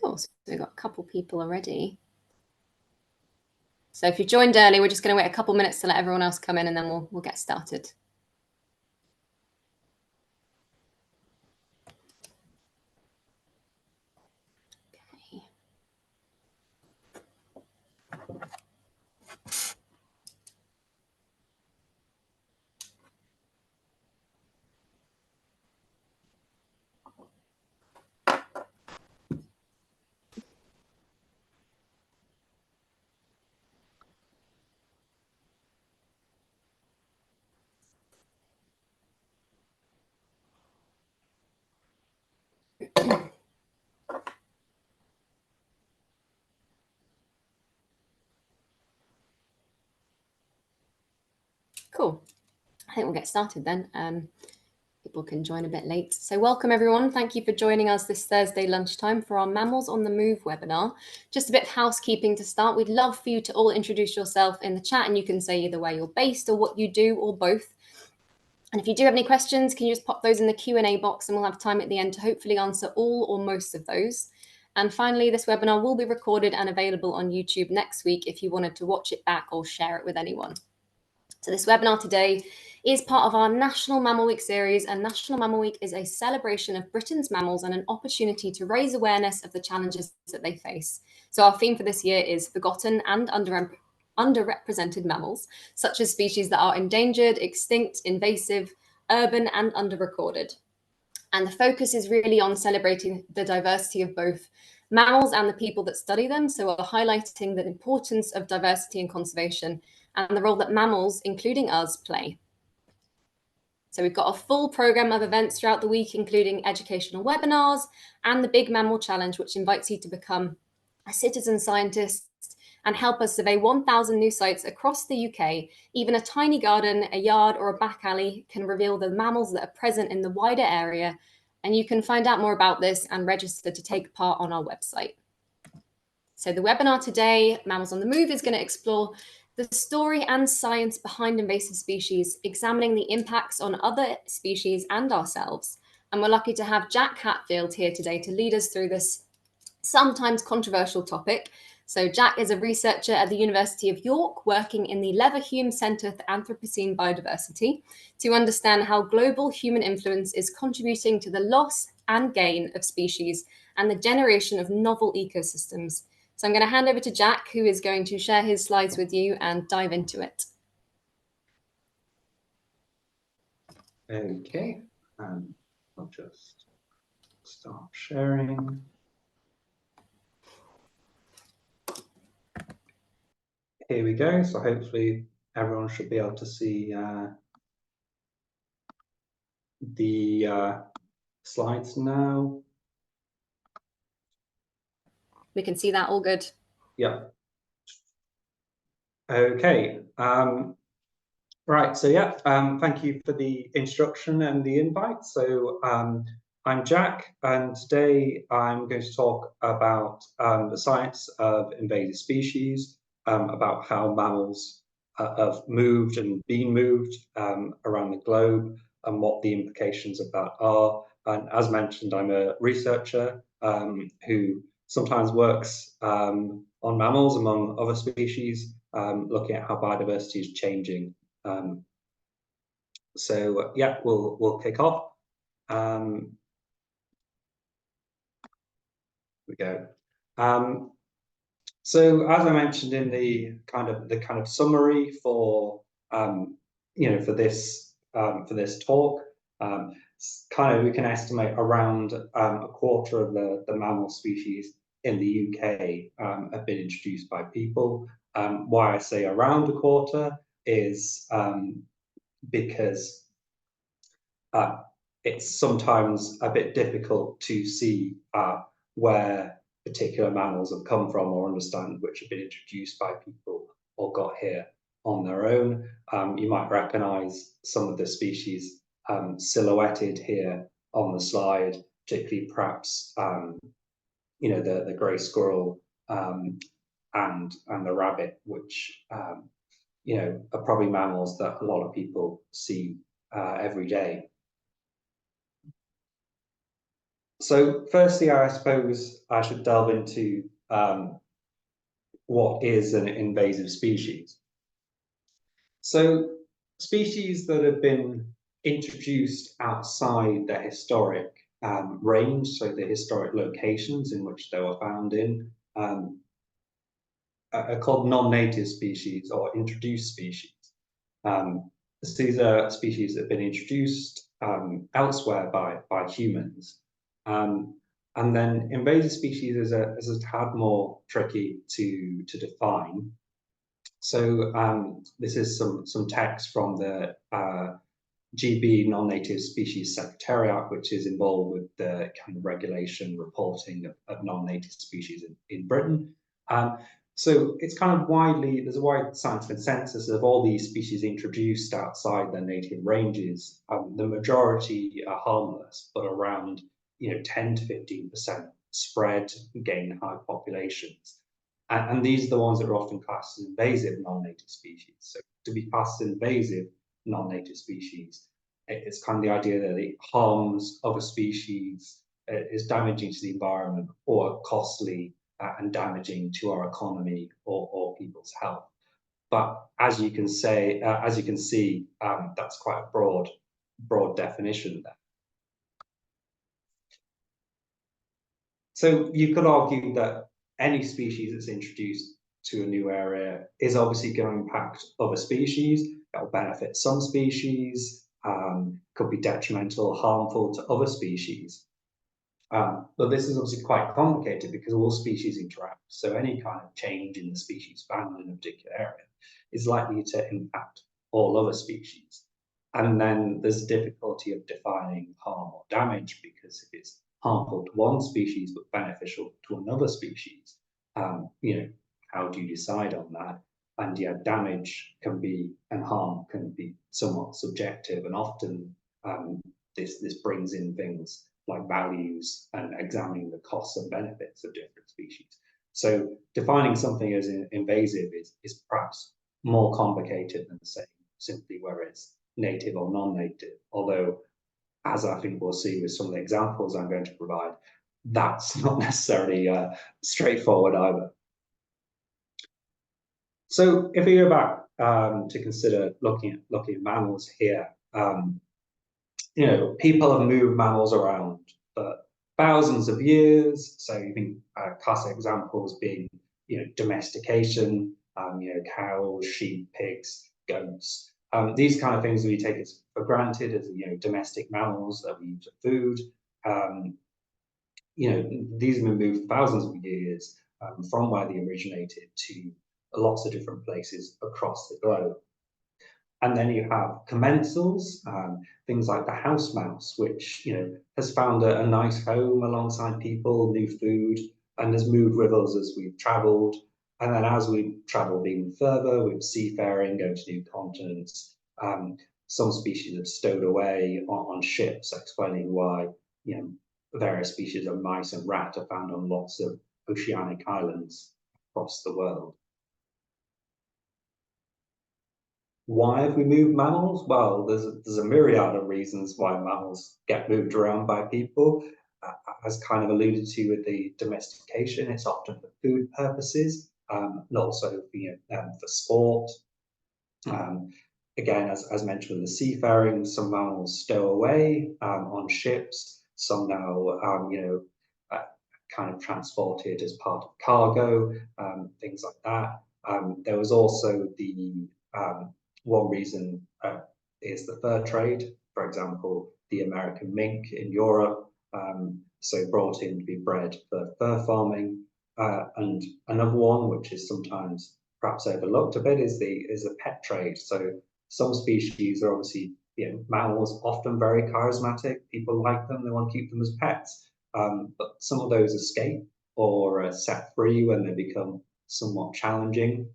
Cool, so we've got a couple people already. So if you joined early, we're just going to wait a couple minutes to let everyone else come in, and then we'll get started. Okay. Cool. I think we'll get started then. People can join a bit late. So welcome everyone. Thank you for joining us this Thursday lunchtime for our Mammals on the Move webinar. Just a bit of housekeeping to start. We'd love for you to all introduce yourself in the chat, and you can say either where you're based or what you do or both. And if you do have any questions, can you just pop those in the Q&A box, and we'll have time at the end to hopefully answer all or most of those. And finally, this webinar will be recorded and available on YouTube next week if you wanted to watch it back or share it with anyone. So this webinar today is part of our National Mammal Week series, and National Mammal Week is a celebration of Britain's mammals and an opportunity to raise awareness of the challenges that they face. So our theme for this year is forgotten and underrepresented mammals, such as species that are endangered, extinct, invasive, urban, and underrecorded. And the focus is really on celebrating the diversity of both mammals and the people that study them. So we're highlighting the importance of diversity and conservation and the role that mammals, including us, play. So we've got a full program of events throughout the week, including educational webinars and the Big Mammal Challenge, which invites you to become a citizen scientist and help us survey 1,000 new sites across the UK. Even a tiny garden, a yard, or a back alley can reveal the mammals that are present in the wider area. And you can find out more about this and register to take part on our website. So the webinar today, Mammals on the Move, is going to explore the story and science behind invasive species, examining the impacts on other species and ourselves. And we're lucky to have Jack Hatfield here today to lead us through this sometimes controversial topic. So Jack is a researcher at the University of York, working in the Leverhulme Centre for Anthropocene Biodiversity to understand how global human influence is contributing to the loss and gain of species and the generation of novel ecosystems. So I'm going to hand over to Jack, who is going to share his slides with you and dive into it. Okay, I'll just start sharing. Here we go. So hopefully everyone should be able to see the slides now. We can see that all good. Yeah. Okay. Right. So yeah. Thank you for the introduction and the invite. So I'm Jack, and today I'm going to talk about the science of invasive species, about how mammals have moved and been moved around the globe, and what the implications of that are. And as mentioned, I'm a researcher who sometimes works on mammals among other species, looking at how biodiversity is changing. So yeah, we'll kick off. Here we go. So as I mentioned in the kind of summary for for this talk, we can estimate around a quarter of the mammal species in the UK have been introduced by people. Why I say around a quarter is because it's sometimes a bit difficult to see where particular mammals have come from, or understand which have been introduced by people or got here on their own. You might recognize some of the species silhouetted here on the slide, particularly perhaps the grey squirrel and the rabbit, which are probably mammals that a lot of people see every day. So firstly, I suppose I should delve into what is an invasive species. So species that have been introduced outside their historic range, so the historic locations in which they were found in, are called non-native species or introduced species. Um, these are species that have been introduced elsewhere by humans. Um, and then invasive species is a tad more tricky to define. So this is some text from the GB Non-Native Species Secretariat, which is involved with the kind of regulation reporting of non-native species in Britain. So it's kind of there's a wide scientific consensus of all these species introduced outside their native ranges. The majority are harmless, but around 10 to 15% spread, gain high populations. And these are the ones that are often classed as invasive non-native species. So to be classed as invasive non-native species, it's kind of the idea that it harms other species, is damaging to the environment, or costly and damaging to our economy or people's health. But as you can see, that's quite a broad definition there. So you could argue that any species that's introduced to a new area is obviously going to impact other species. That will benefit some species, could be detrimental or harmful to other species. But this is obviously quite complicated because all species interact. So any kind of change in the species found in a particular area is likely to impact all other species. And then there's difficulty of defining harm or damage, because if it's harmful to one species but beneficial to another species, how do you decide on that? And yeah, damage can be and harm can be somewhat subjective, and often this brings in things like values and examining the costs and benefits of different species. So defining something as invasive is perhaps more complicated than saying simply whether it's native or non-native, although, as I think we'll see with some of the examples I'm going to provide, that's not necessarily straightforward either. So if we go back to consider looking at mammals here, people have moved mammals around for thousands of years. So you think classic examples being, domestication, cows, sheep, pigs, goats. These kind of things we take for granted as, domestic mammals that we use for food. These have been moved for thousands of years from where they originated to lots of different places across the globe. And then you have commensals, things like the house mouse, which has found a nice home alongside people, new food, and has moved with us as we've travelled. And then as we've travelled even further with seafaring, going to new continents, some species have stowed away on ships, explaining why various species of mice and rat are found on lots of oceanic islands across the world. Why have we moved mammals? Well, there's a myriad of reasons why mammals get moved around by people. As kind of alluded to with the domestication, it's often for food purposes, and also for sport. Again, as mentioned with the seafaring, some mammals stow away on ships. Some now, kind of transported as part of cargo, things like that. There was also the one reason is the fur trade. For example, the American mink in Europe, so brought in to be bred for fur farming. And another one, which is sometimes perhaps overlooked a bit, is the pet trade. So some species are obviously, mammals often very charismatic. People like them; they want to keep them as pets. But some of those escape or are set free when they become somewhat challenging,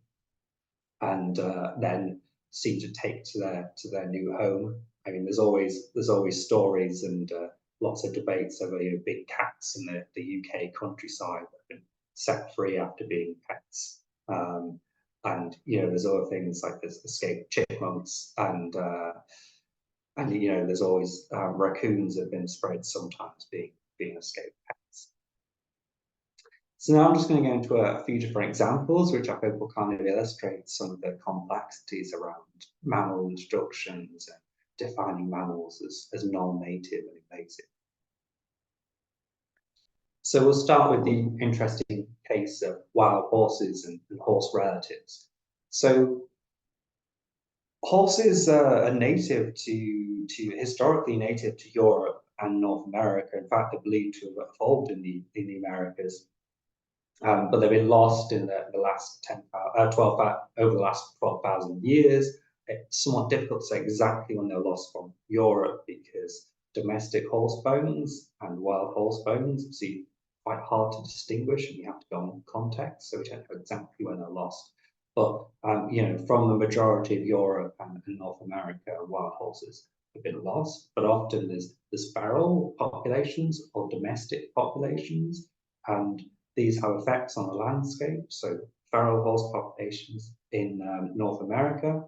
and then seem to take to their new home. I mean, there's always stories and lots of debates over big cats in the UK countryside that have been set free after being pets. And there's other things like there's escaped chipmunks, and there's always raccoons have been spread sometimes being being escaped pets. So now I'm just going to go into a few different examples, which I hope will kind of illustrate some of the complexities around mammal introductions and defining mammals as non-native and invasive. So we'll start with the interesting case of wild horses and horse relatives. So horses are native to historically native to Europe and North America. In fact, they're believed to have evolved in the Americas, but they've been lost in the last 12 over the last 12,000 years. It's somewhat difficult to say exactly when they're lost from Europe because domestic horse bones and wild horse bones seem quite hard to distinguish, and you have to go on context, so we don't know exactly when they're lost. But you know, from the majority of Europe and North America, wild horses have been lost. But often there's feral populations or domestic populations, and these have effects on the landscape. So feral horse populations in North America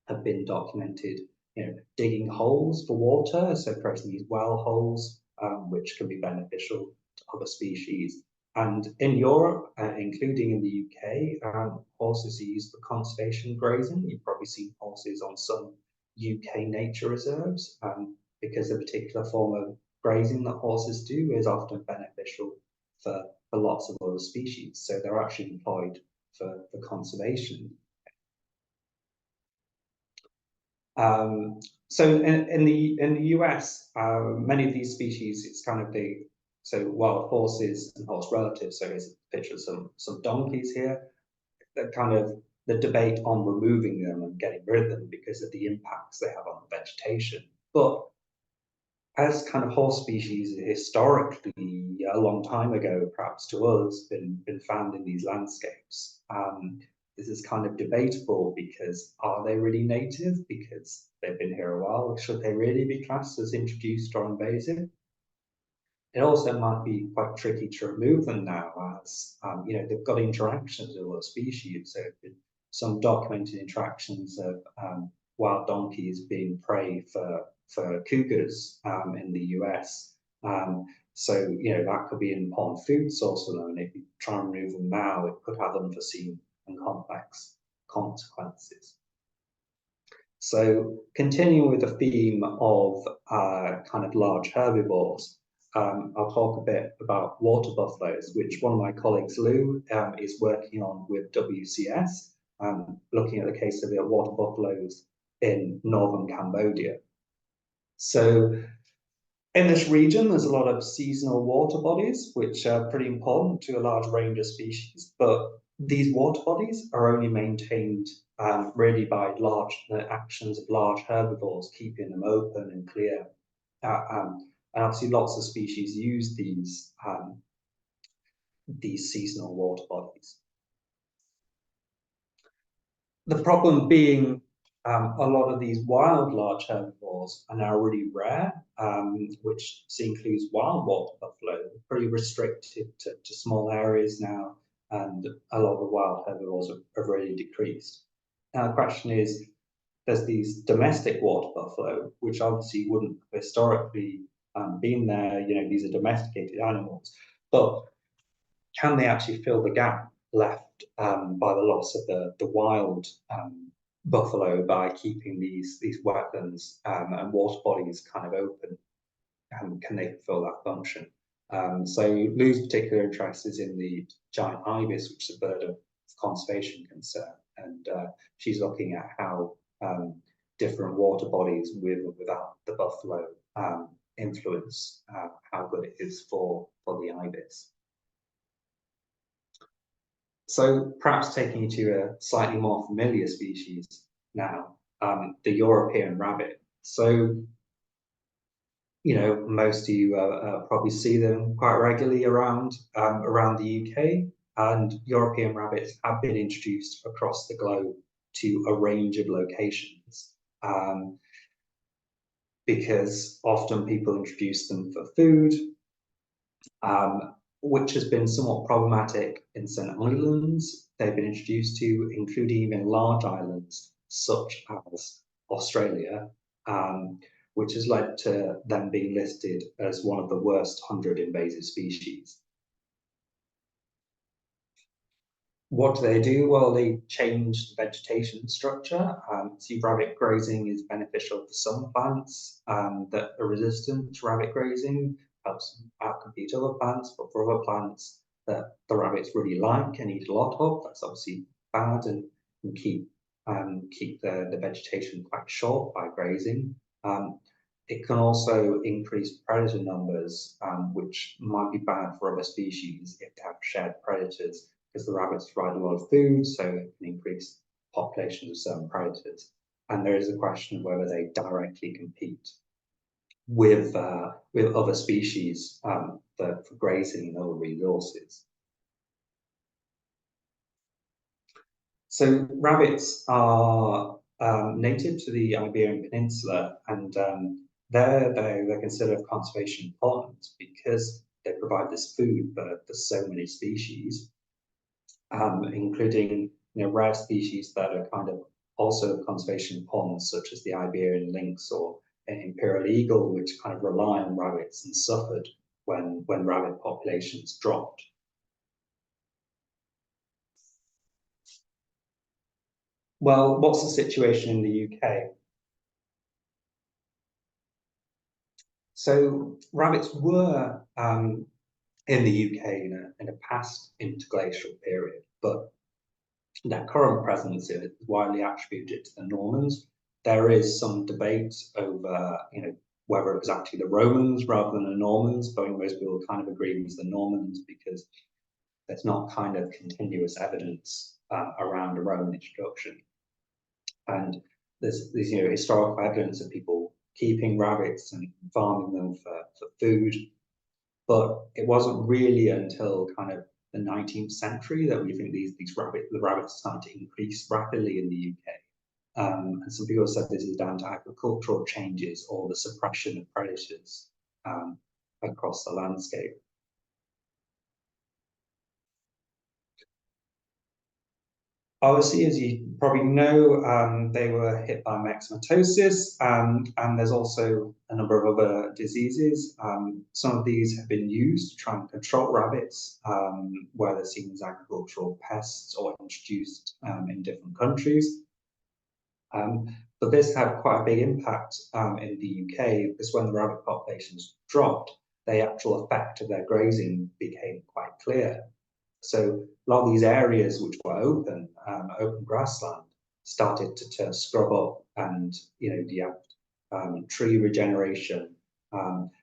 have been documented, you know, digging holes for water, so creating these well holes, which can be beneficial to other species. And in Europe, including in the UK, horses are used for conservation grazing. You've probably seen horses on some UK nature reserves because a particular form of grazing that horses do is often beneficial for lots of other species. So they're actually employed for conservation. So in the US, many of these species, it's kind of so wild horses and horse relatives. So here's a picture of some donkeys here. That kind of the debate on removing them and getting rid of them because of the impacts they have on the vegetation. But as kind of horse species historically, a long time ago, perhaps to us, been found in these landscapes. This is kind of debatable because are they really native? Because they've been here a while. Should they really be classed as introduced or invasive? It also might be quite tricky to remove them now, as you know, they've got interactions with other species. So some documented interactions of wild donkeys being prey for cougars in the US. So you know, that could be an important food source for them. And if you try and remove them now, it could have unforeseen and complex consequences. So continuing with the theme of kind of large herbivores, I'll talk a bit about water buffaloes, which one of my colleagues, Lou, is working on with WCS, looking at the case of the water buffaloes in northern Cambodia. So in this region, there's a lot of seasonal water bodies, which are pretty important to a large range of species, but these water bodies are only maintained really by actions of large herbivores, keeping them open and clear. And obviously lots of species use these seasonal water bodies. The problem being a lot of these wild large herbivores are now really rare, which includes wild water buffalo, pretty restricted to small areas now, and a lot of the wild herbivores have really decreased. Now the question is, there's these domestic water buffalo, which obviously wouldn't have historically been there. You know, these are domesticated animals, but can they actually fill the gap left by the loss of the wild buffalo by keeping these wetlands and water bodies kind of open? Can they fulfill that function? So Lou's particular interest is in the giant ibis, which is a bird of conservation concern, and she's looking at how different water bodies with or without the buffalo influence how good it is for the ibis. So perhaps taking you to a slightly more familiar species now, the European rabbit. So, you know, most of you probably see them quite regularly around the UK, and European rabbits have been introduced across the globe to a range of locations because often people introduce them for food, which has been somewhat problematic in certain islands they've been introduced to, including even large islands such as Australia. which has led to them being listed as one of the worst 100 invasive species. What do? Well, they change the vegetation structure. So rabbit grazing is beneficial for some plants that are resistant to rabbit grazing, helps outcompete other plants, but for other plants that the rabbits really like and eat a lot of, that's obviously bad and can keep the vegetation quite short by grazing. It can also increase predator numbers, which might be bad for other species if they have shared predators, because the rabbits provide a lot of food, so it can increase populations of certain predators. And there is a question of whether they directly compete with other species for grazing and other resources. So rabbits are native to the Iberian Peninsula, and they're considered of conservation importance because they provide this food for so many species, including rare species that are kind of also of conservation importance, such as the Iberian lynx or imperial eagle, which kind of rely on rabbits and suffered when rabbit populations dropped. Well, what's the situation in the UK? So rabbits were in the UK in a past interglacial period, but their current presence is widely attributed to the Normans. There is some debate over, whether it was actually the Romans rather than the Normans, but most people kind of agree it was the Normans because there's not kind of continuous evidence around a Roman introduction. And there's historical evidence of people keeping rabbits and farming them for food, but it wasn't really until kind of the 19th century that we think the rabbits started to increase rapidly in the UK. And some people said this is down to agricultural changes or the suppression of predators across the landscape. Obviously, as you probably know, they were hit by myxomatosis, and there's also a number of other diseases. Some of these have been used to try and control rabbits, where they're seen as agricultural pests or introduced in different countries. But this had quite a big impact in the UK because when the rabbit populations dropped, the actual effect of their grazing became quite clear. So a lot of these areas which were open grassland, started to turn scrub up, and you have tree regeneration.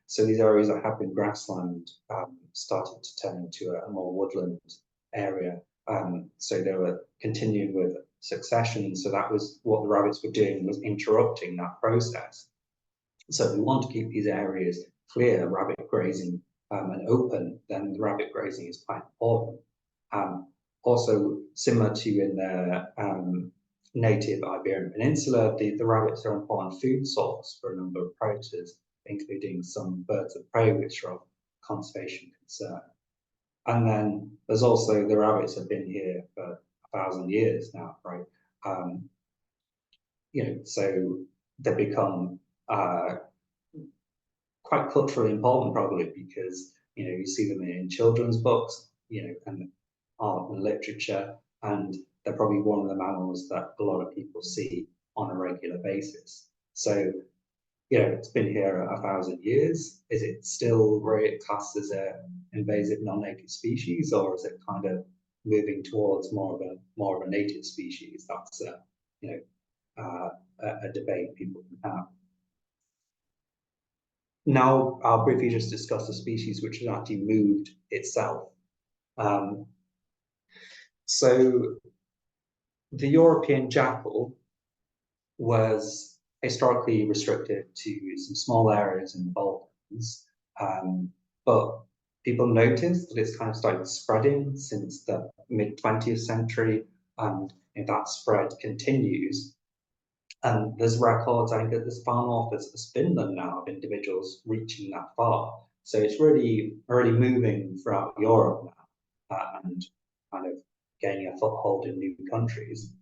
So these areas that have been grassland started to turn into a more woodland area. So they were continuing with succession. So that was what the rabbits were doing, was interrupting that process. So if we want to keep these areas clear, rabbit grazing and open, then the rabbit grazing is quite important. Also, similar to in the native Iberian Peninsula, the rabbits are an important food source for a number of predators, including some birds of prey, which are of conservation concern. And then there's also the rabbits have been here for 1,000 years now, right? So they become quite culturally important, probably because you see them in children's books, and art and literature, and they're probably one of the mammals that a lot of people see on a regular basis. So, it's been here 1,000 years. Is it still classed as an invasive non-native species, or is it kind of moving towards more of a native species? That's a debate people can have. Now, I'll briefly just discuss the species which has actually moved itself. So the European jackal was historically restricted to some small areas in the Balkans, but people noticed that it's kind of started spreading since the mid-20th century, and that spread continues. And there's records, I think, that as far north as Finland now of individuals reaching that far. So it's really moving throughout Europe now, and kind of gaining a foothold in new countries.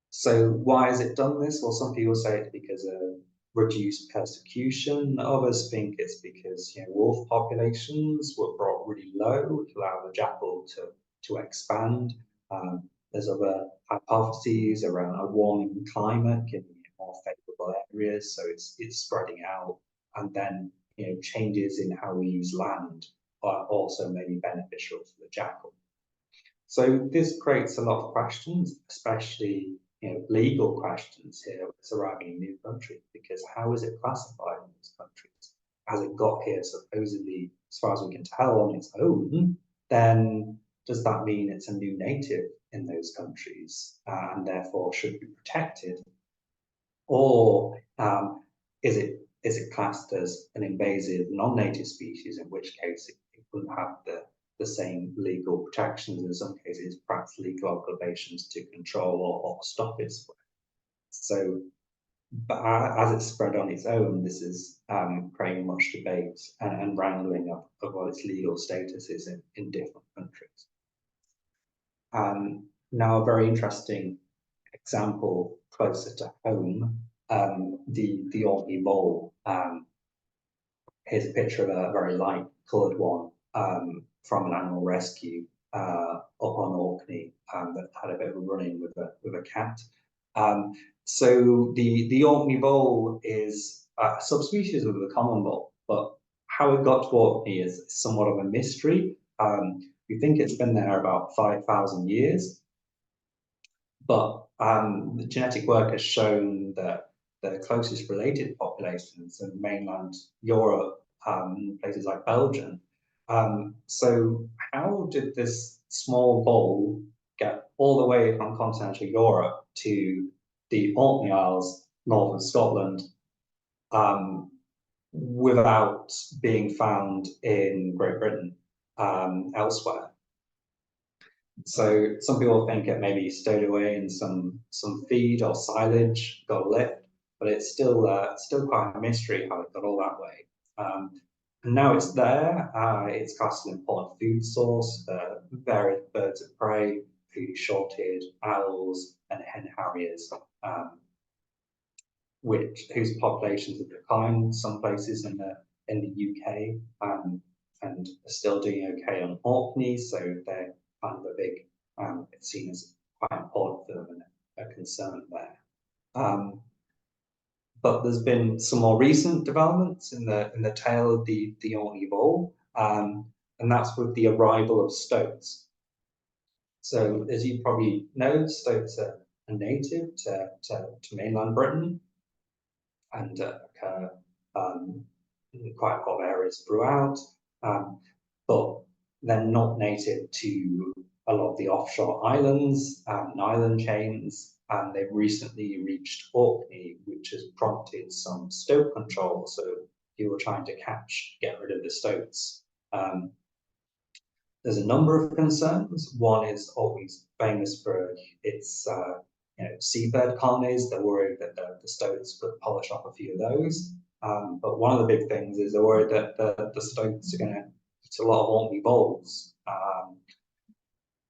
So why has it done this? Well, some people say it's because of reduce persecution. Others think it's because wolf populations were brought really low to allow the jackal to expand. There's other hypotheses around a warming climate giving it more favourable areas, so it's spreading out, and then changes in how we use land are also maybe beneficial for the jackal. So this creates a lot of questions, especially legal questions here surrounding a new country, because how is it classified in these countries? Has it got here supposedly, as far as we can tell, on its own? Then does that mean it's a new native in those countries and therefore should be protected? Or is it classed as an invasive non-native species, in which case it wouldn't have the same legal protections, in some cases perhaps legal obligations to control or stop its spread. So, but as it's spread on its own, this is creating much debate and wrangling of what its legal status is in different countries. Now, a very interesting example closer to home, the Orkney mole. Here's a picture of a very light coloured one from an animal rescue up on Orkney that had a bit of a run-in with a cat. So the Orkney vole is a subspecies of the common vole, but how it got to Orkney is somewhat of a mystery. We think it's been there about 5,000 years, but the genetic work has shown that the closest related populations in mainland Europe, places like Belgium. So how did this small vole get all the way from continental Europe to the Orkney Isles, northern Scotland, without being found in Great Britain elsewhere? So some people think it may be stowed away in some feed or silage, got lipped, but it's still quite a mystery how it got all that way. And now it's there. It's classed as an important food source for various birds of prey, short-eared owls, and hen harriers, whose populations have declined in some places in the UK, and are still doing okay on Orkney. So they're kind of a big, it's seen as quite important for them and a concern there. But there's been some more recent developments in the tail of the Orkney vole, and that's with the arrival of stoats. So as you probably know, stoats are native to mainland Britain and occur in quite hot areas throughout, but they're not native to a lot of the offshore islands and island chains, and they've recently reached Orkney, which has prompted some stoat control. So people are trying to get rid of the stoats. There's a number of concerns. One is always famous for its seabird colonies. They're worried that the stoats could polish off a few of those. But one of the big things is they're worried that the stoats are going to eat a lot of Orkney voles,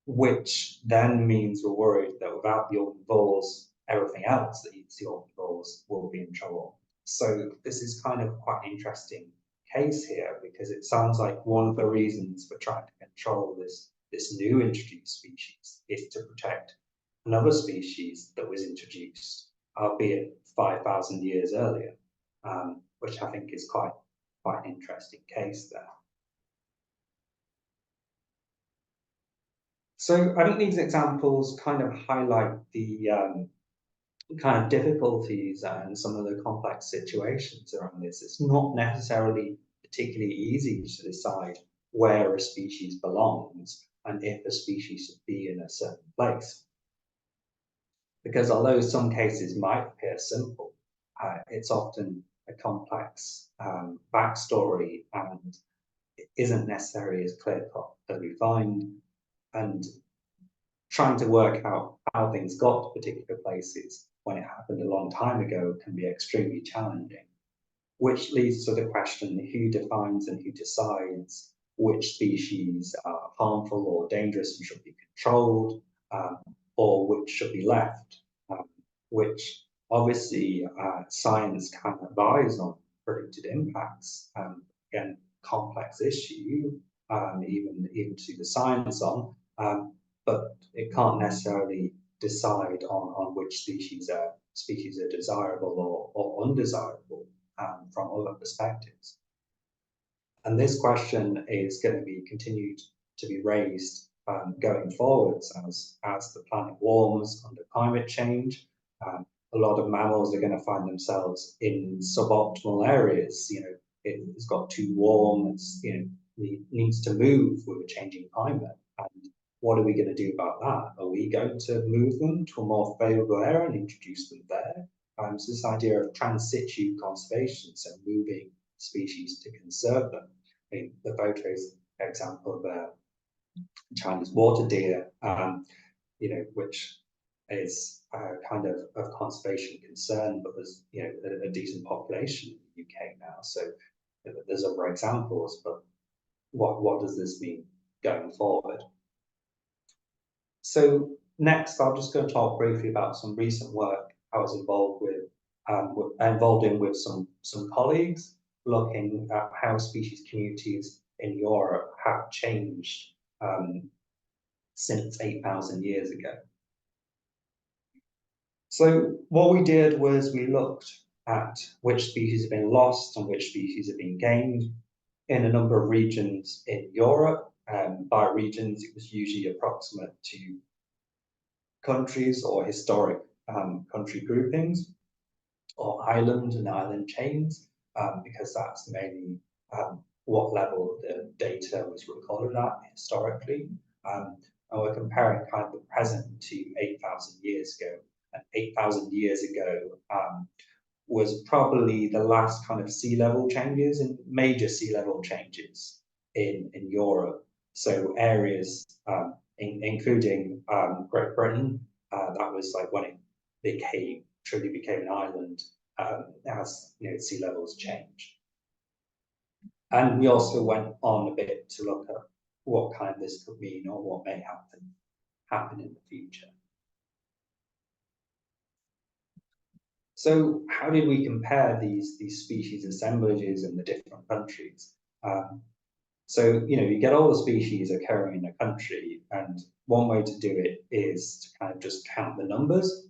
which then means we're worried that without the Orkney voles, everything else that eats the Orkney voles will be in trouble. So this is kind of quite an interesting case here, because it sounds like one of the reasons for trying to control this new introduced species is to protect another species that was introduced, albeit 5,000 years earlier, which I think is quite an interesting case there. So I think these examples kind of highlight the kind of difficulties and some of the complex situations around this. It's not necessarily particularly easy to decide where a species belongs and if a species should be in a certain place. Because although some cases might appear simple, it's often a complex backstory and it isn't necessarily as clear-cut as we find. And trying to work out how things got to particular places when it happened a long time ago can be extremely challenging, which leads to the question, who defines and who decides which species are harmful or dangerous and should be controlled, or which should be left, which obviously, science can advise on predicted impacts. Again, complex issue, even to the science on, but it can't necessarily decide on which species are desirable or undesirable from other perspectives. And this question is going to be continued to be raised going forwards as the planet warms under climate change. A lot of mammals are going to find themselves in suboptimal areas. It's got too warm. It's needs to move with a changing climate. And what are we going to do about that? Are we going to move them to a more favourable area and introduce them there? So this idea of trans situ conservation, so moving species to conserve them. I mean, the photos example of China's water deer, which is kind of conservation concern, but there's a decent population in the UK now. So there's other examples, but what does this mean going forward? So next, I'm just going to talk briefly about some recent work I was involved in with some colleagues, looking at how species communities in Europe have changed since 8,000 years ago. So what we did was we looked at which species have been lost and which species have been gained in a number of regions in Europe. By regions, it was usually approximate to countries or historic country groupings, or island and island chains, because that's mainly what level the data was recorded at historically. And we're comparing kind of the present to 8,000 years ago. And 8,000 years ago was probably the last kind of sea level changes and major sea level changes in Europe. So areas, including Great Britain, that was like when it truly became an island, as sea levels changed. And we also went on a bit to look at what kind this could mean or what may happen in the future. So how did we compare these species assemblages in the different countries? So you get all the species occurring in a country, and one way to do it is to kind of just count the numbers.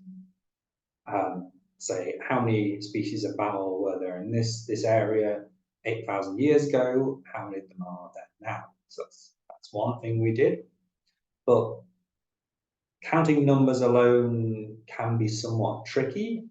Say how many species of mammal were there in this area 8,000 years ago, how many of them are there now? So that's one thing we did. But counting numbers alone can be somewhat tricky,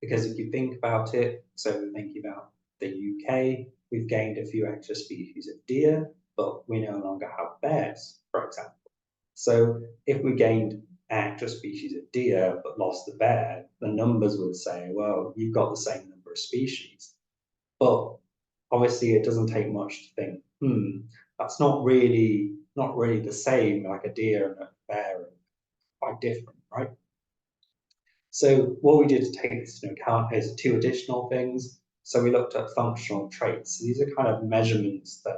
because if you think about it, so thinking about the UK, we've gained a few extra species of deer, but we no longer have bears, for example. So if we gained extra species of deer but lost the bear, the numbers would say, well, you've got the same number of species. But obviously it doesn't take much to think, that's not really the same, like a deer and a bear are quite different, right? So what we did to take this into account is two additional things. So we looked at functional traits. So these are kind of measurements that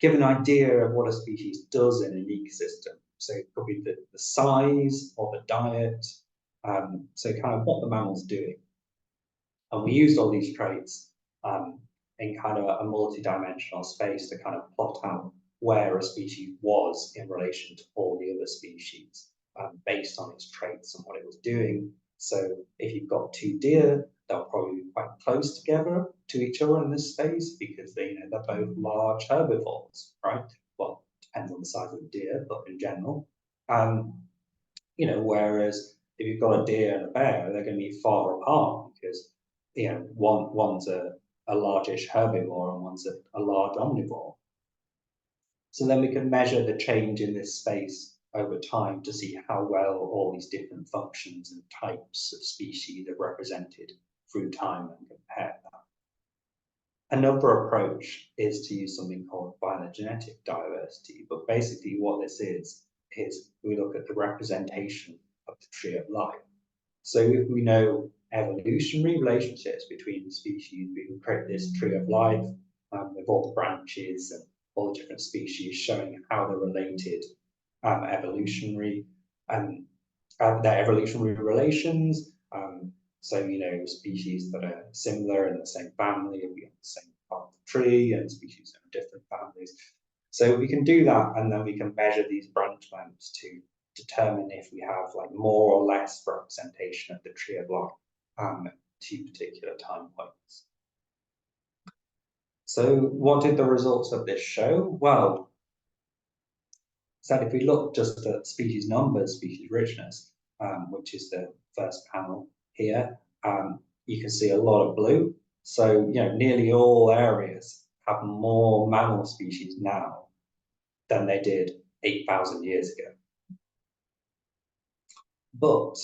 give an idea of what a species does in an ecosystem. So it could be the size or the diet, so kind of what the mammal's doing. And we used all these traits in kind of a multi-dimensional space to kind of plot out where a species was in relation to all the other species, based on its traits and what it was doing. So if you've got two deer, they'll probably be quite close together to each other in this space because they're both large herbivores, right? Well, depends on the size of the deer, but in general, whereas if you've got a deer and a bear, they're going to be far apart because one's a largish herbivore and one's a large omnivore. So then we can measure the change in this space over time to see how well all these different functions and types of species are represented through time and compare that. Another approach is to use something called phylogenetic diversity, but basically what this is we look at the representation of the tree of life. So if we know evolutionary relationships between species, we can create this tree of life with all the branches and all the different species showing how they're related evolutionary, their evolutionary relations, So, species that are similar in the same family, if we have the same part of the tree, and species that are different families. So we can do that, and then we can measure these branch lengths to determine if we have like more or less representation of the tree of life at two particular time points. So what did the results of this show? Well, so if we look just at species numbers, species richness, which is the first panel here, you can see a lot of blue. So, nearly all areas have more mammal species now than they did 8,000 years ago. But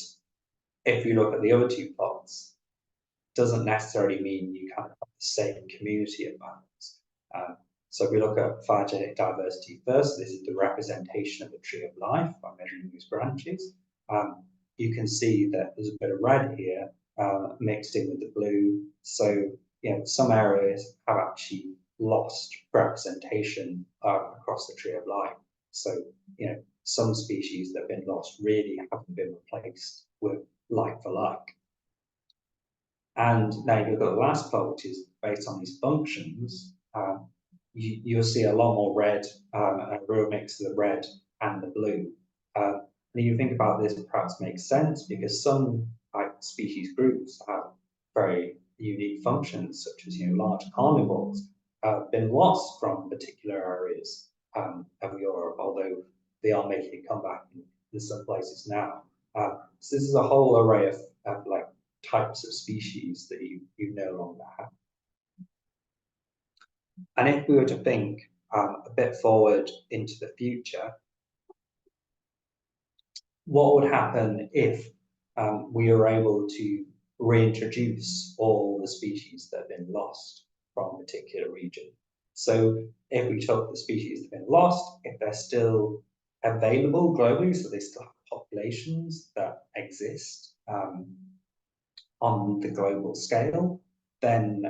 if you look at the other two plots, doesn't necessarily mean you kind of have the same community of mammals. So if we look at phylogenetic diversity first, this is the representation of the tree of life by measuring these branches. You can see that there's a bit of red here mixed in with the blue. So, some areas have actually lost representation across the tree of life. So, some species that have been lost really haven't been replaced with like for like. And now you look at the last plot, which is based on these functions, you'll see a lot more red, a real mix of the red and the blue. And you think about this, it perhaps makes sense because some species groups have very unique functions, such as large carnivores, have been lost from particular areas of Europe, although they are making a comeback in some places now. So this is a whole array of like types of species that you no longer have. And if we were to think a bit forward into the future, what would happen if we were able to reintroduce all the species that have been lost from a particular region? So if we took the species that have been lost, if they're still available globally, so they still have populations that exist on the global scale, then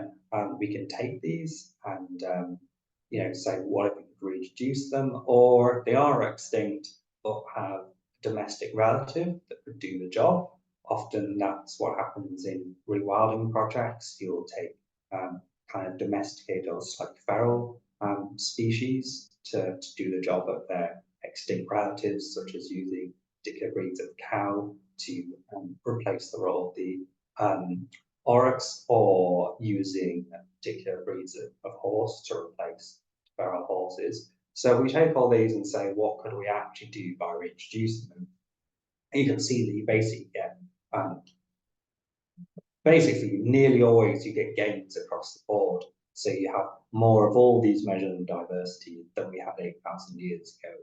we can take these and say, what if we could reintroduce them, or if they are extinct but have a domestic relative that could do the job. Often that's what happens in rewilding projects. You'll take kind of domesticated or slightly feral species to do the job of their extinct relatives, such as using particular breeds of cow to replace the role of the oryx, or using particular breeds of horse to replace feral horses. So we take all these and say, what could we actually do by reintroducing them? And you can see that you basically get, nearly always you get gains across the board. So you have more of all these measures of diversity than we had 8,000 years ago,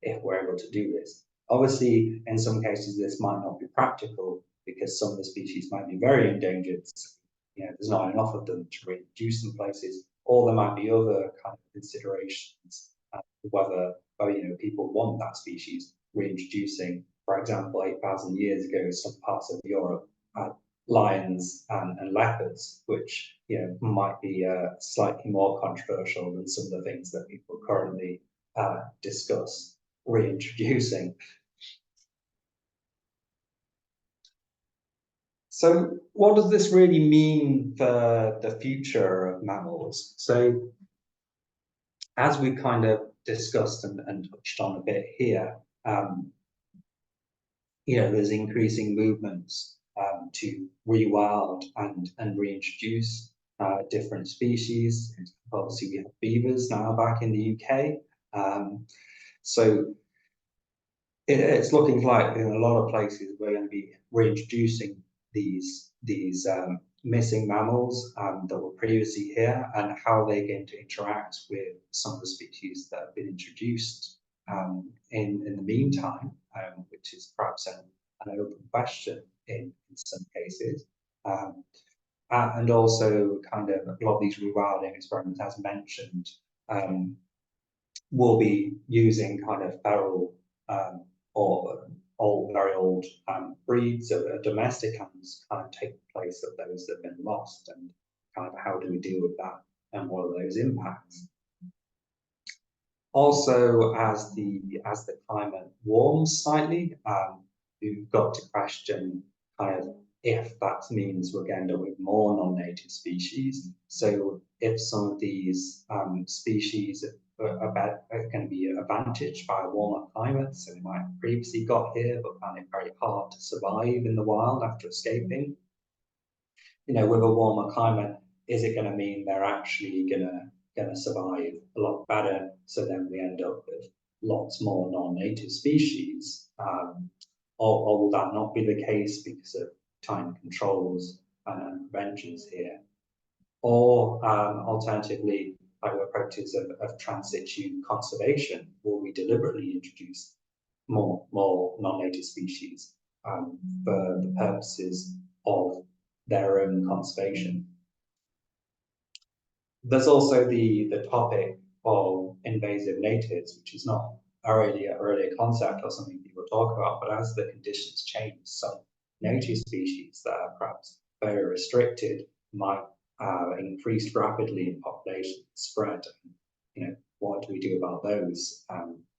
if we're able to do this. Obviously, in some cases, this might not be practical because some of the species might be very endangered. So, there's not enough of them to reintroduce in places, or there might be other kind of considerations, whether people want that species reintroducing. For example, 8,000 years ago, some parts of Europe had lions and leopards, which might be slightly more controversial than some of the things that people currently discuss reintroducing. So what does this really mean for the future of mammals? So as we kind of discussed and touched on a bit here, there's increasing movements to rewild and reintroduce different species. Obviously, we have beavers now back in the UK. So it's looking like in a lot of places we're going to be reintroducing these missing mammals that were previously here, and how they're going to interact with some of the species that have been introduced in the meantime, which is perhaps an open question in some cases. And also kind of a lot of these rewilding experiments, as mentioned, will be using kind of feral or very old breeds of domestic animals kind of take the place of those that have been lost, and kind of how do we deal with that and what are those impacts? Also, as the climate warms slightly, we've got to question kind of if that means we're going to end up with more non-native species. So if some of these species are going to be advantaged by a warmer climate, so they might have previously got here but found it very hard to survive in the wild after escaping. With a warmer climate, is it going to mean they're actually going to survive a lot better? So then we end up with lots more non-native species, or will that not be the case because of time controls and preventions here? Or alternatively, like the practice of trans situ conservation, will we deliberately introduce more non-native species for the purposes of their own conservation? There's also the topic of invasive natives, which is not already a concept or something people talk about, but as the conditions change, some native species that are perhaps very restricted might increase rapidly in population spread. What do we do about those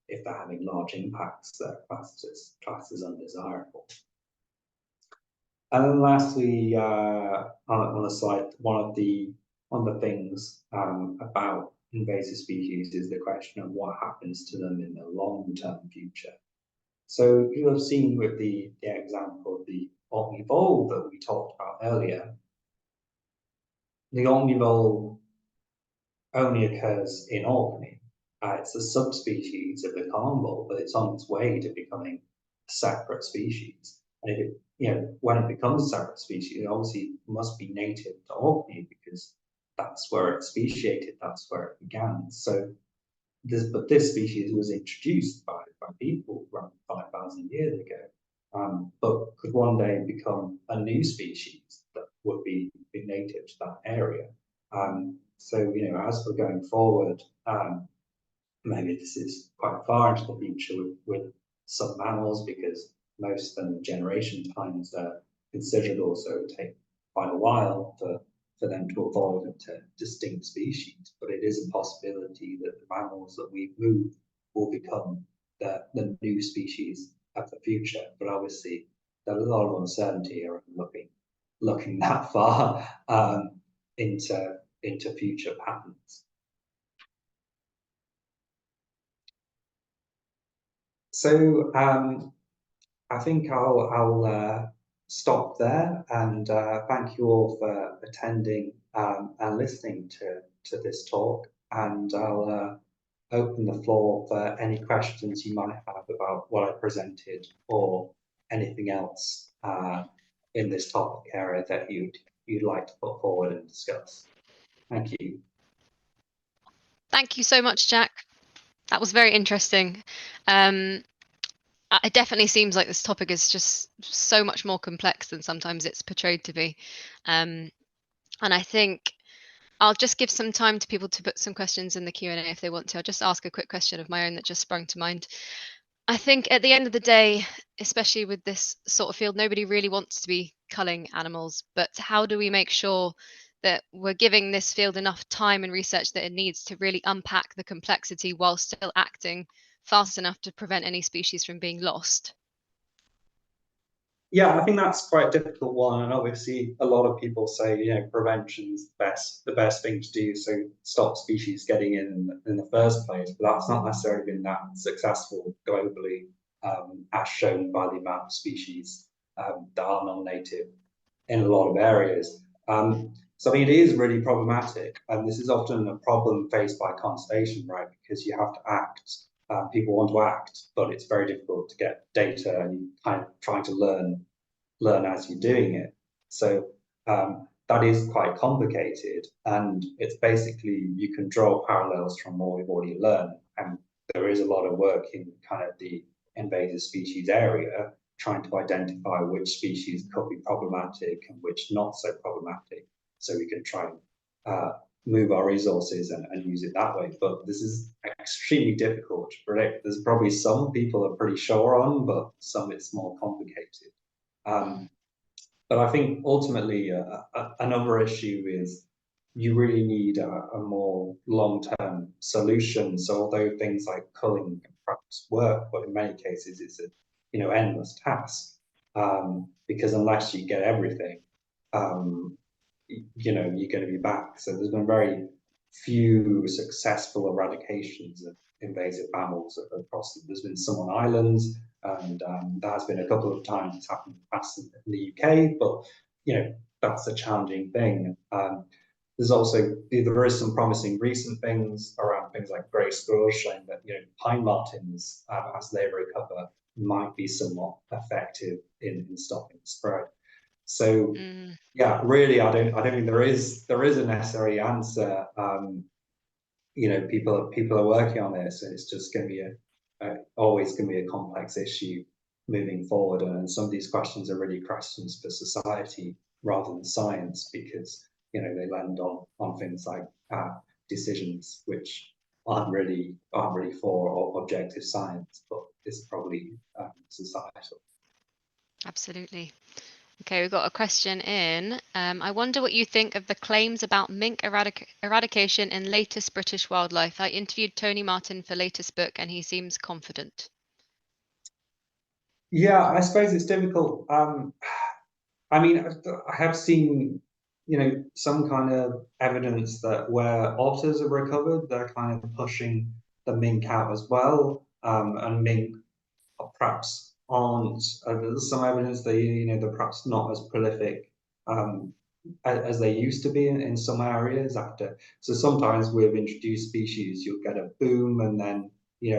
if they're having large impacts that are classed as undesirable? And then lastly, on the slide, one of the things about invasive species is the question of what happens to them in the long-term future. So you have seen with the example of the omnivore that we talked about earlier, the omnivore only occurs in Orkney. It's a subspecies of the carnivore, but it's on its way to becoming a separate species. And if when it becomes a separate species, it obviously must be native to Orkney because that's where it speciated, that's where it began. So this species was introduced by people around 5,000 years ago, but could one day become a new species that would be native to that area. So as we're going forward, maybe this is quite far into the future with some mammals because most of them generation times are considerable, so it would take quite a while for them to evolve into distinct species. But it is a possibility that the mammals that we've moved will become the new species of the future. But obviously, there's a lot of uncertainty around looking that far into future patterns. So I think I'll stop there and thank you all for attending and listening to this talk. And I'll open the floor for any questions you might have about what I presented or anything else in this topic area that you'd like to put forward and discuss. Thank you. Thank you so much, Jack. That was very interesting. It definitely seems like this topic is just so much more complex than sometimes it's portrayed to be. And I think I'll just give some time to people to put some questions in the Q&A if they want to. I'll just ask a quick question of my own that just sprung to mind. I think at the end of the day, especially with this sort of field, nobody really wants to be culling animals, but how do we make sure that we're giving this field enough time and research that it needs to really unpack the complexity while still acting fast enough to prevent any species from being lost? Yeah, I think that's quite a difficult one, and obviously a lot of people say prevention's the best thing to do, so stop species getting in the first place. But that's not necessarily been that successful globally, as shown by the amount of species that are non-native in a lot of areas. So I mean, it is really problematic, and this is often a problem faced by conservation, right? Because you have to act. People want to act, but it's very difficult to get data, and you kind of trying to learn as you're doing it. So that is quite complicated, and it's basically you can draw parallels from what we've already learned, and there is a lot of work in kind of the invasive species area trying to identify which species could be problematic and which not so problematic, so we can try and move our resources and use it that way. But this is extremely difficult to predict. There's probably some people are pretty sure on, but some it's more complicated. But I think ultimately another issue is you really need a more long-term solution. So although things like culling perhaps work, but in many cases it's endless task, because unless you get everything, you're going to be back. So there's been very few successful eradications of invasive mammals across. There's been some on islands, and there has been a couple of times it's happened past in the UK, but that's a challenging thing. There's also there is some promising recent things around things like grey squirrels showing that pine martens, as they recover, might be somewhat effective in stopping the spread. So yeah, really, I don't think there is a necessary answer. People are working on this, and it's just going to be always going to be a complex issue moving forward. And some of these questions are really questions for society rather than science, because they land on things like decisions which aren't really for objective science, but it's probably societal. Absolutely. Okay, we've got a question in. I wonder what you think of the claims about mink eradication in latest British wildlife. I interviewed Tony Martin for latest book, and he seems confident. Yeah, I suppose it's difficult. I mean, I have seen, some kind of evidence that where otters are recovered, they're kind of pushing the mink out as well, and mink perhaps aren't. There's some evidence that they're perhaps not as prolific as they used to be in some areas after. So sometimes with introduced species, you'll get a boom, and then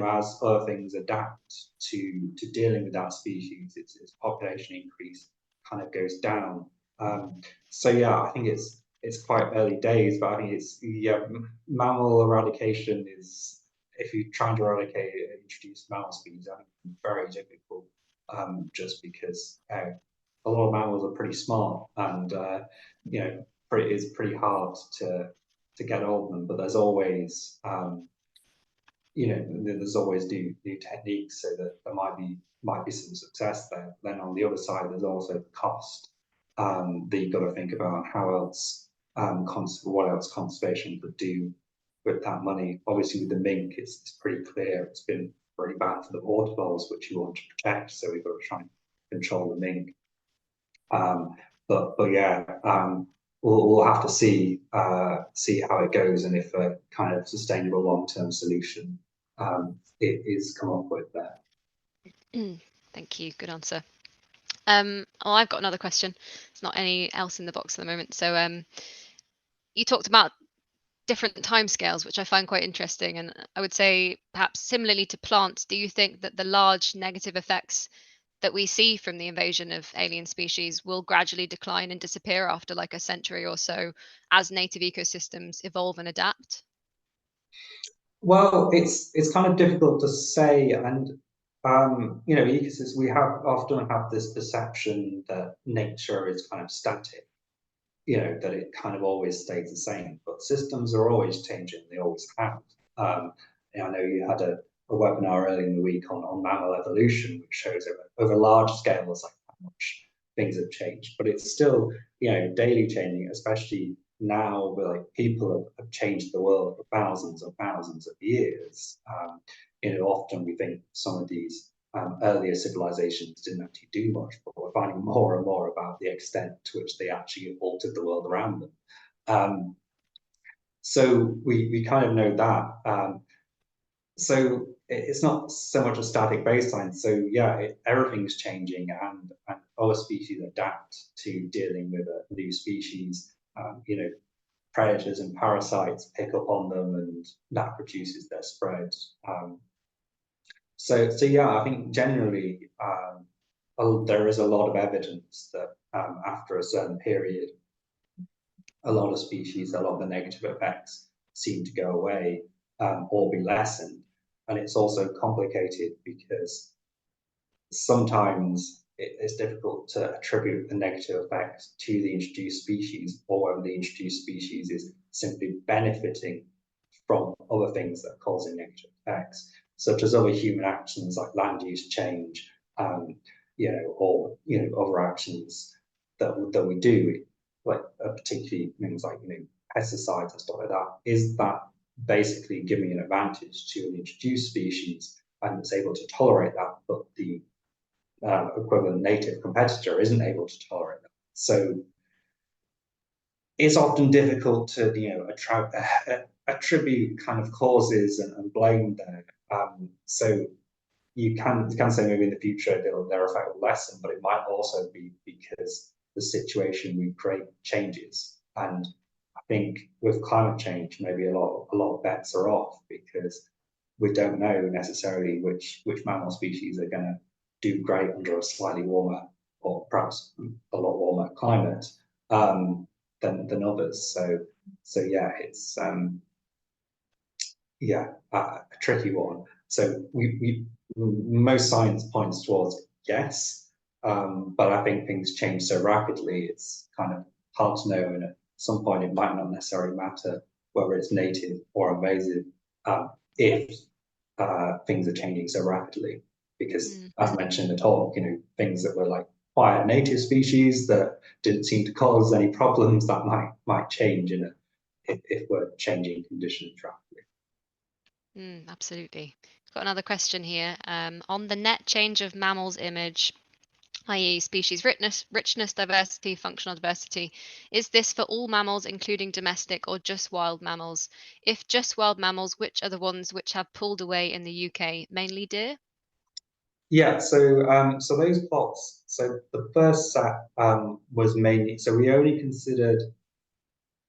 as other things adapt to dealing with that species, its population increase kind of goes down. So yeah, I think it's quite early days, but I think mammal eradication is, if you're trying to eradicate introduced mammal species, I think it's very difficult, just because a lot of mammals are pretty smart, and it's pretty hard to get hold of them. But there's always there's always new techniques, so that there might be some success there. Then on the other side, there's also the cost that you've got to think about how else what else conservation could do with that money. Obviously, with the mink, it's pretty clear. It's been very bad for the waterfalls, which you want to protect. So we've got to try and control the mink. But yeah, we'll have to see how it goes, and if a kind of sustainable long-term solution it is come up with there. Thank you. Good answer. I've got another question. There's not any else in the box at the moment. So you talked about different timescales, which I find quite interesting. And I would say, perhaps similarly to plants, do you think that the large negative effects that we see from the invasion of alien species will gradually decline and disappear after like a century or so as native ecosystems evolve and adapt? Well, it's kind of difficult to say, and ecosystems, we often have this perception that nature is kind of static, that it kind of always stays the same. But systems are always changing; they always have. I know you had a webinar earlier in the week on mammal evolution, which shows over large scales like how much things have changed. But it's still daily changing, especially now where like people have changed the world for thousands and thousands of years. Often we think some of these earlier civilizations didn't actually do much, but we're finding more and more about the extent to which they actually altered the world around them. So we kind of know that. So it's not so much a static baseline. So yeah, everything's changing, and other species adapt to dealing with a new species. Predators and parasites pick up on them, and that produces their spread. So yeah, I think generally there is a lot of evidence that after a certain period, a lot of species, a lot of the negative effects seem to go away, or be lessened. And it's also complicated because sometimes it's difficult to attribute the negative effects to the introduced species, or whether the introduced species is simply benefiting from other things that are causing negative effects, such as other human actions like land use change, or other actions that we do, like particularly things like pesticides and stuff like that. Is that basically giving an advantage to an introduced species, and it's able to tolerate that, but the equivalent native competitor isn't able to tolerate them. So it's often difficult to, you know, attribute kind of causes and blame there. So you can say maybe in the future their effect will lessen, but it might also be because the situation we create changes. And I think with climate change, maybe a lot of bets are off because we don't know necessarily which mammal species are going to do great under a slightly warmer or perhaps a lot warmer climate than others. So yeah, it's a tricky one. So we most science points towards yes, but I think things change so rapidly, it's kind of hard to know. And at some point, it might not necessarily matter whether it's native or invasive if things are changing so rapidly. Because as mentioned in the talk, you know, things that were like quiet native species that didn't seem to cause any problems, that might change if we're changing conditions rapidly. Absolutely. Got another question here. On the net change of mammals image, i.e. species richness, diversity, functional diversity, is this for all mammals, including domestic, or just wild mammals? If just wild mammals, which are the ones which have pulled away in the UK? Mainly deer? Yeah, so those plots, so the first set was mainly, so we only considered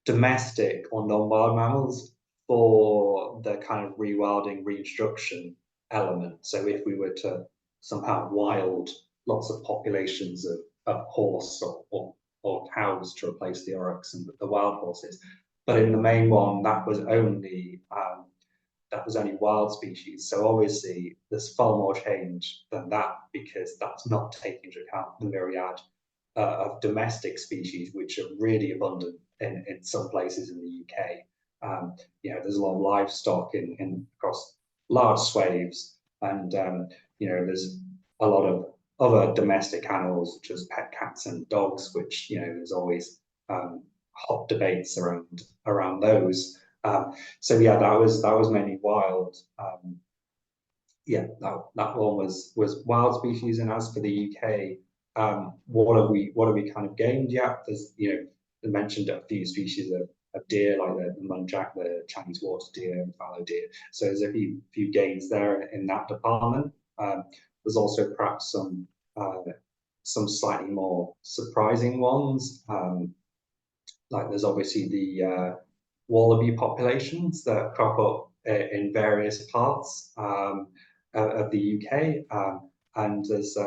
domestic or non-wild mammals for the kind of rewilding, reintroduction element. So if we were to somehow wild lots of populations of horse or cows to replace the oryx and the wild horses, but in the main one that was only wild species. So obviously there's far more change than that because that's not taking into account the myriad of domestic species, which are really abundant in some places in the UK. You know, there's a lot of livestock in across large swathes, and you know, there's a lot of other domestic animals such as pet cats and dogs, which, you know, there's always hot debates around those. So yeah, that was mainly wild. Yeah, that one was wild species. And as for the UK, what have we kind of gained? Yeah, there's, you know, I mentioned a few species of deer like the muntjac, the Chinese water deer, and fallow deer. So there's a few gains there in that department. There's also perhaps some slightly more surprising ones. Like there's obviously the wallaby populations that crop up in various parts of the UK, and there's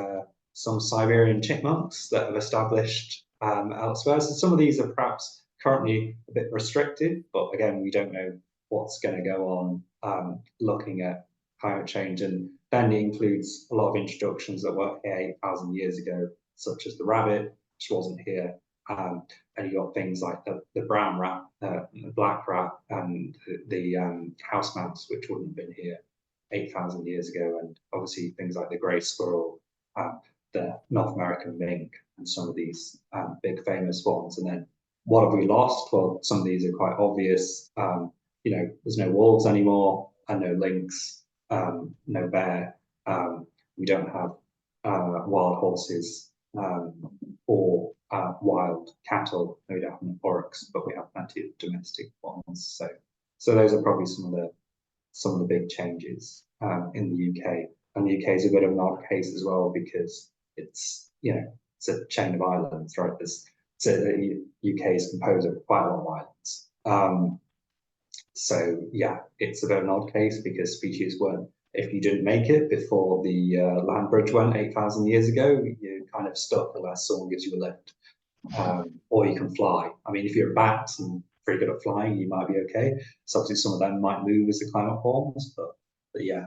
some Siberian chipmunks that have established elsewhere. So some of these are perhaps currently a bit restricted, but again, we don't know what's going to go on looking at climate change. And then it includes a lot of introductions that were here 8,000 years ago, such as the rabbit, which wasn't here. And you got things like the brown rat, the black rat, and the house mouse, which wouldn't have been here 8,000 years ago. And obviously things like the grey squirrel, the North American mink, and some of these big famous ones. And then what have we lost? Well, some of these are quite obvious. You know, there's no wolves anymore, and no lynx, no bear. We don't have wild horses or wild cattle. No, we don't have an oryx, but we have plenty of domestic ones. So those are probably some of the big changes in the UK. And the UK is a bit of an odd case as well because it's, you know, it's a chain of islands, right? So the UK is composed of quite a lot of islands. So yeah, it's a bit of an odd case because species weren't, if you didn't make it before the land bridge went 8,000 years ago, you're kind of stuck unless someone gives you a lift. Or you can fly. I mean, if you're a bat and pretty good at flying, you might be okay. So obviously some of them might move as the climate forms, but yeah,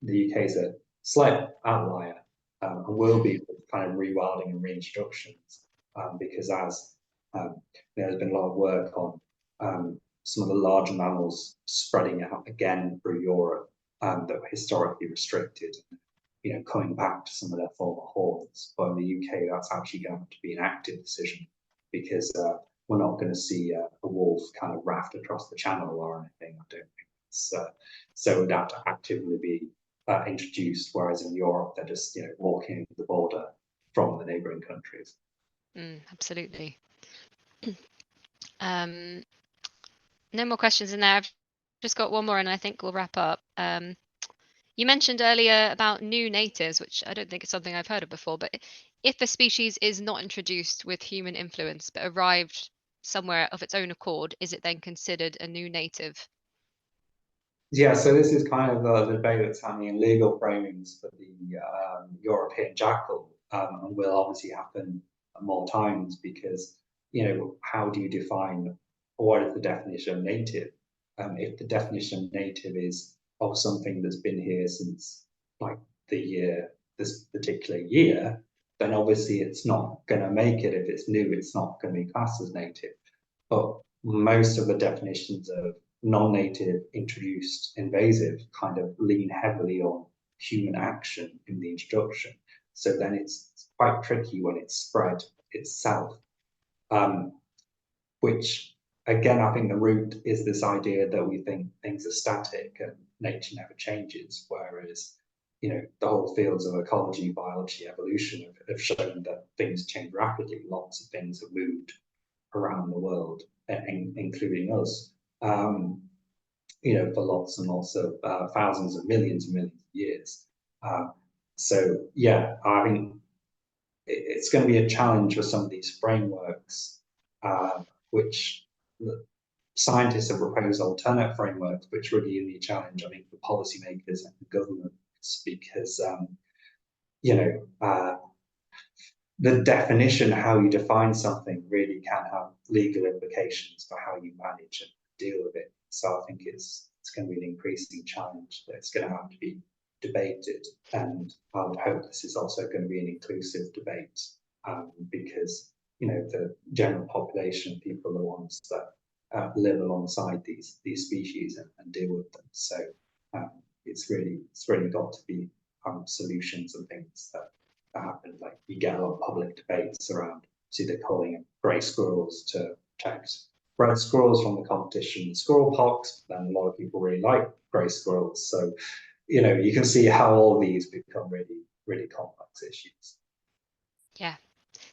the UK is a slight outlier and will be with kind of rewilding and reintroductions because as there's been a lot of work on some of the larger mammals spreading out again through Europe that were historically restricted, you know, coming back to some of their former haunts. But in the UK, that's actually going to be an active decision because we're not going to see a wolf kind of raft across the channel or anything. I don't think it's so. It would have to actively be introduced, whereas in Europe they're just walking the border from the neighbouring countries. Absolutely. No more questions in there. I've just got one more, and I think we'll wrap up. You mentioned earlier about new natives, which I don't think is something I've heard of before, but if a species is not introduced with human influence but arrived somewhere of its own accord, is it then considered a new native? Yeah, so this is kind of the debate that's happening in legal framings for the European jackal, and will obviously happen more times because, how do you define what is the definition of native? If the definition of native is of something that's been here since like this particular year, then obviously it's not going to make it. If it's new, it's not going to be classed as native. But most of the definitions of non-native, introduced, invasive kind of lean heavily on human action in the introduction. So then it's quite tricky when it's spread itself, which again, I think the root is this idea that we think things are static and nature never changes, whereas the whole fields of ecology, biology, evolution have shown that things change rapidly. Lots of things have moved around the world, including us, for lots and lots of thousands of millions and millions of years. So yeah, I think it's going to be a challenge for some of these frameworks, which scientists have proposed alternate frameworks, which really is a challenge, I think, for policymakers and for governments, because the definition, how you define something, really can have legal implications for how you manage and deal with it. So I think it's going to be an increasing challenge that's going to have to be debated. And I would hope this is also going to be an inclusive debate, because the general population, people are the ones that live alongside these species and deal with them. So it's really got to be solutions and things that happen. Like you get a lot of public debates around, see, they're calling them grey squirrels to protect red squirrels from the competition, squirrel pox. Then a lot of people really like grey squirrels. So you can see how all these become really, really complex issues. Yeah,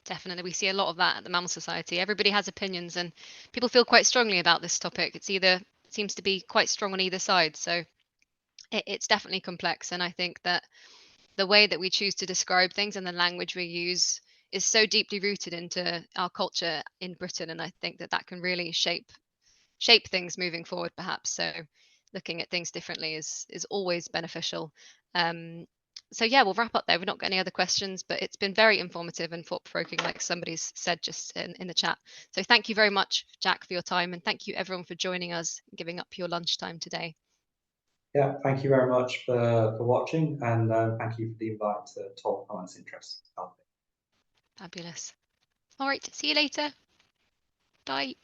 definitely. We see a lot of that at the Mammal Society. Everybody has opinions and people feel quite strongly about this topic. It seems to be quite strong on either side. So it's definitely complex. And I think that the way that we choose to describe things and the language we use is so deeply rooted into our culture in Britain. And I think that can really shape things moving forward, perhaps. So looking at things differently is always beneficial. So yeah, we'll wrap up there. We've not got any other questions, but it's been very informative and thought-provoking, like somebody's said just in the chat. So thank you very much, Jack, for your time, and thank you everyone for joining us and giving up your lunchtime today. Yeah, thank you very much for watching, and thank you for the invite to talk on this interesting topic. Fabulous. All right, see you later. Bye.